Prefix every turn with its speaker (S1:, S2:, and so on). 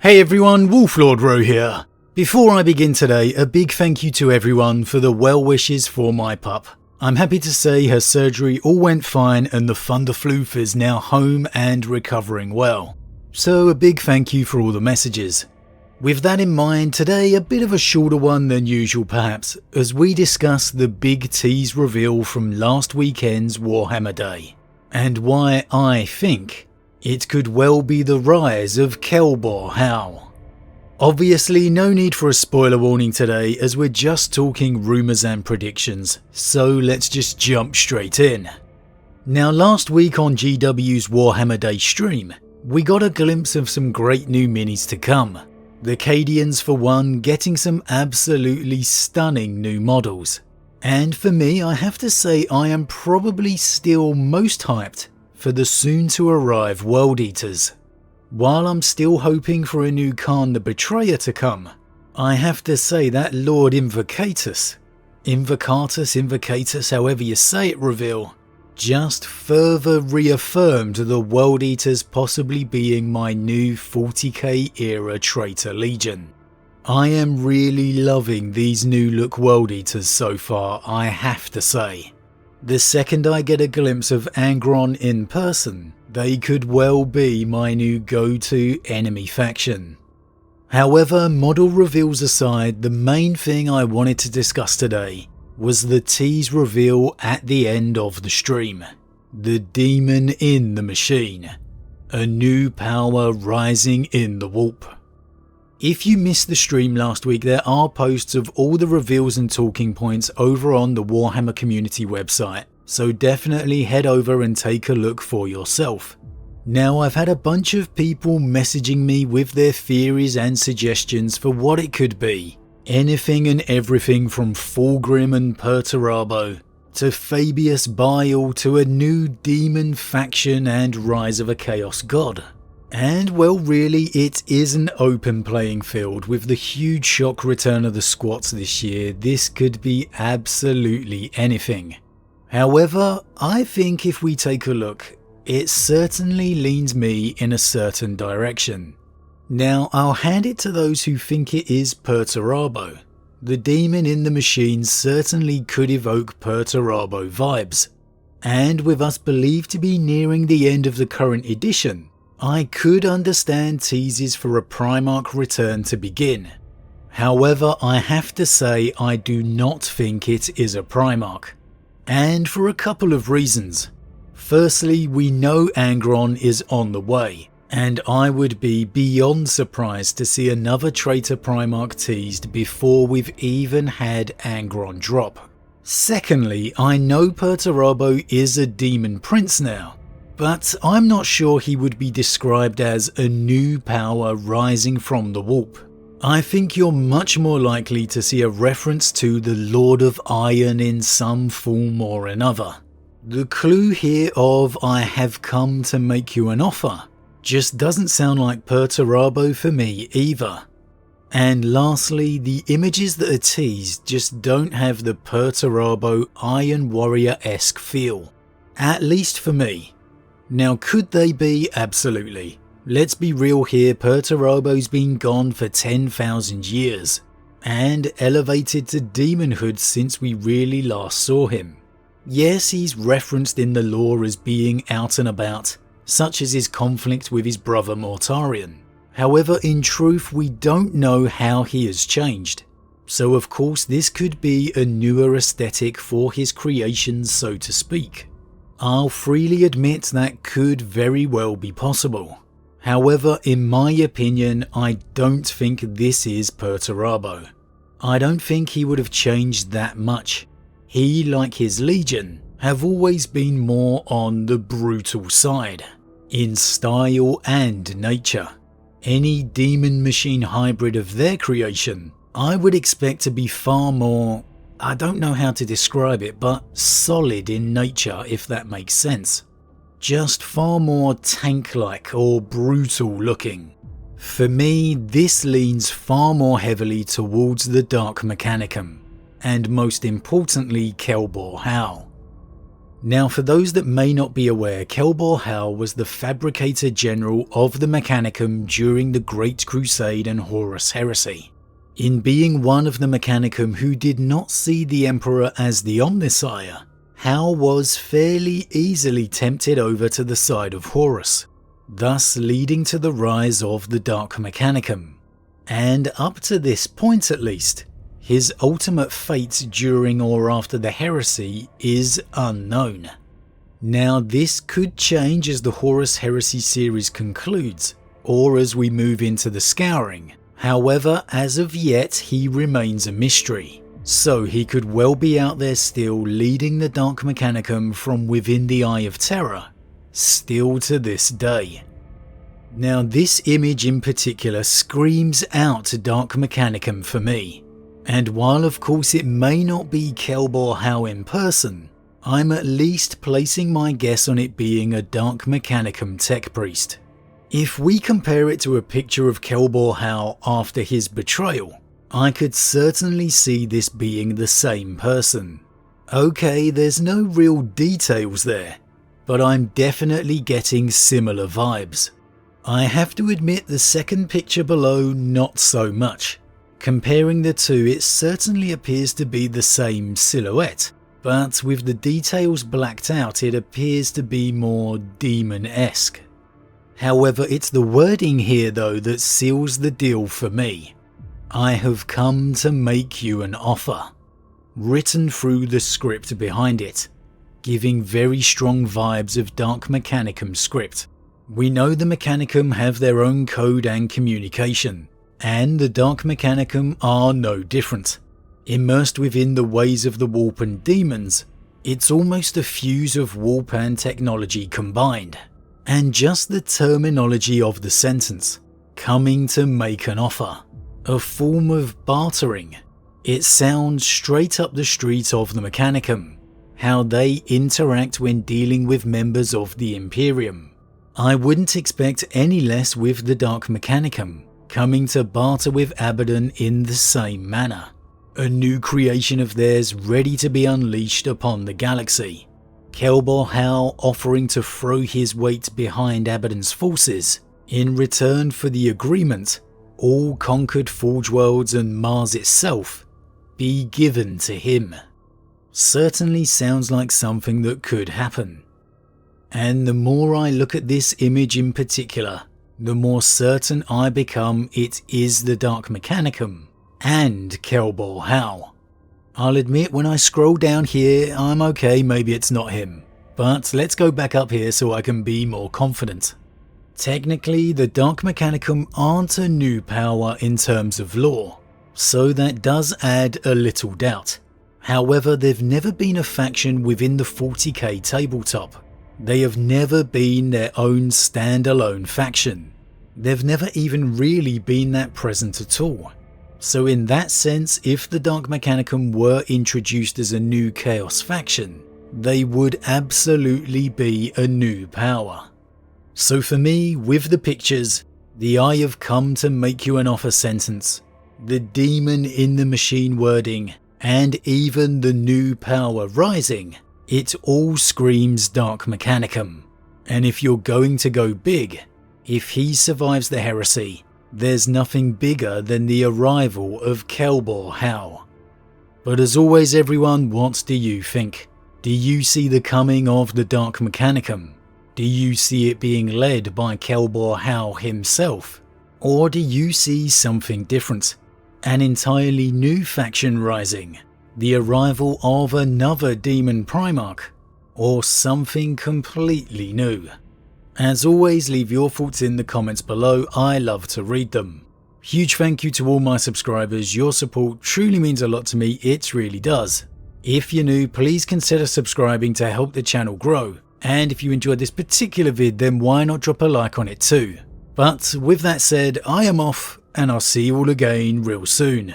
S1: Hey everyone, Wolf Lord Rho here. Before I begin today, a big thank you to everyone for the well wishes for my pup. I'm happy to say her surgery all went fine and the Thunderfloof is now home and recovering well. So a big thank you for all the messages. With that in mind, today a bit of a shorter one than usual perhaps, as we discuss the big tease reveal from last weekend's Warhammer Day, and why I think it could well be the rise of Kelbor-Hal. Obviously no need for a spoiler warning today as we're just talking rumours and predictions, so let's just jump straight in. Now last week on GW's Warhammer Day stream, we got a glimpse of some great new minis to come. The Cadians for one getting some absolutely stunning new models. And for me, I have to say I am probably still most hyped for the soon to arrive World Eaters. While I'm still hoping for a new Khan the Betrayer to come, I have to say that Lord Invocatus, however you say it, reveal, just further reaffirmed the World Eaters possibly being my new 40k era Traitor Legion. I am really loving these new look World Eaters so far, I have to say. The second I get a glimpse of Angron in person, they could well be my new go-to enemy faction. However, model reveals aside, the main thing I wanted to discuss today was the tease reveal at the end of the stream. The demon in the machine. A new power rising in the warp. If you missed the stream last week, there are posts of all the reveals and talking points over on the Warhammer community website, so definitely head over and take a look for yourself. Now I've had a bunch of people messaging me with their theories and suggestions for what it could be. Anything and everything from Fulgrim and Perturabo, to Fabius Bile, to a new demon faction and rise of a chaos god. And well really it is an open playing field. With the huge shock return of the squats this year, this could be absolutely anything. However, I think if we take a look, it certainly leans me in a certain direction. Now I'll hand it to those who think it is Perturabo. The demon in the machine certainly could evoke Perturabo vibes. And with us believed to be nearing the end of the current edition, I could understand teases for a Primarch return to begin. However, I have to say I do not think it is a Primarch. And for a couple of reasons. Firstly, we know Angron is on the way, and I would be beyond surprised to see another traitor Primarch teased before we've even had Angron drop. Secondly, I know Perturabo is a demon prince now, but I'm not sure he would be described as a new power rising from the warp. I think you're much more likely to see a reference to the Lord of Iron in some form or another. The clue here of "I have come to make you an offer" just doesn't sound like Perturabo for me either. And lastly, the images that are teased just don't have the Perturabo Iron Warrior-esque feel. At least for me. Now could they be? Absolutely. Let's be real here, Perturabo's been gone for 10,000 years, and elevated to demonhood since we really last saw him. Yes, he's referenced in the lore as being out and about, such as his conflict with his brother Mortarion. However, in truth, we don't know how he has changed. So of course this could be a newer aesthetic for his creations, so to speak. I'll freely admit that could very well be possible. However, in my opinion, I don't think this is Perturabo. I don't think he would have changed that much. He, like his Legion, have always been more on the brutal side, in style and nature. Any demon machine hybrid of their creation, I would expect to be far more, I don't know how to describe it, but solid in nature, if that makes sense. Just far more tank-like or brutal looking. For me, this leans far more heavily towards the Dark Mechanicum, and most importantly Kelbor-Hal. Now, for those that may not be aware, Kelbor-Hal was the Fabricator General of the Mechanicum during the Great Crusade and Horus Heresy. In being one of the Mechanicum who did not see the Emperor as the Omnissiah, Hal was fairly easily tempted over to the side of Horus, thus leading to the rise of the Dark Mechanicum. And up to this point at least, his ultimate fate during or after the heresy is unknown. Now, this could change as the Horus Heresy series concludes, or as we move into the Scouring. However, as of yet, he remains a mystery, so he could well be out there still leading the Dark Mechanicum from within the Eye of Terror, still to this day. Now, this image in particular screams out Dark Mechanicum for me. And while of course it may not be Kelbor-Hal in person, I'm at least placing my guess on it being a Dark Mechanicum tech priest. If we compare it to a picture of Kelbor-Hal after his betrayal, I could certainly see this being the same person. Okay, there's no real details there, but I'm definitely getting similar vibes. I have to admit the second picture below, not so much. Comparing the two, it certainly appears to be the same silhouette, but with the details blacked out it appears to be more demon-esque. However, it's the wording here though that seals the deal for me. I have come to make you an offer, written through the script behind it, giving very strong vibes of Dark Mechanicum script. We know the Mechanicum have their own code and communication, and the Dark Mechanicum are no different. Immersed within the ways of the warp and demons, it's almost a fuse of warp and technology combined. And just the terminology of the sentence, coming to make an offer, a form of bartering. It sounds straight up the street of the Mechanicum, how they interact when dealing with members of the Imperium. I wouldn't expect any less with the Dark Mechanicum, coming to barter with Abaddon in the same manner. A new creation of theirs ready to be unleashed upon the galaxy. Kelbor-Hal offering to throw his weight behind Abaddon's forces in return for the agreement all conquered Forge Worlds and Mars itself be given to him. Certainly sounds like something that could happen. And the more I look at this image in particular, the more certain I become it is the Dark Mechanicum and Kelbor-Hal. I'll admit when I scroll down here, I'm okay, maybe it's not him. But let's go back up here so I can be more confident. Technically, the Dark Mechanicum aren't a new power in terms of lore, so that does add a little doubt. However, they've never been a faction within the 40k tabletop. They have never been their own standalone faction. They've never even really been that present at all. So in that sense, if the Dark Mechanicum were introduced as a new Chaos faction, they would absolutely be a new power. So for me, with the pictures, the I have come to make you an offer sentence, the demon in the machine wording, and even the new power rising, it all screams Dark Mechanicum. And if you're going to go big, if he survives the heresy, there's nothing bigger than the arrival of Kelbor-Hal. But as always everyone, what do you think? Do you see the coming of the Dark Mechanicum? Do you see it being led by Kelbor-Hal himself? Or do you see something different? An entirely new faction rising? The arrival of another demon Primarch? Or something completely new? As always, leave your thoughts in the comments below, I love to read them. Huge thank you to all my subscribers, your support truly means a lot to me, it really does. If you're new, please consider subscribing to help the channel grow, and if you enjoyed this particular vid then why not drop a like on it too. But with that said, I am off, and I'll see you all again real soon.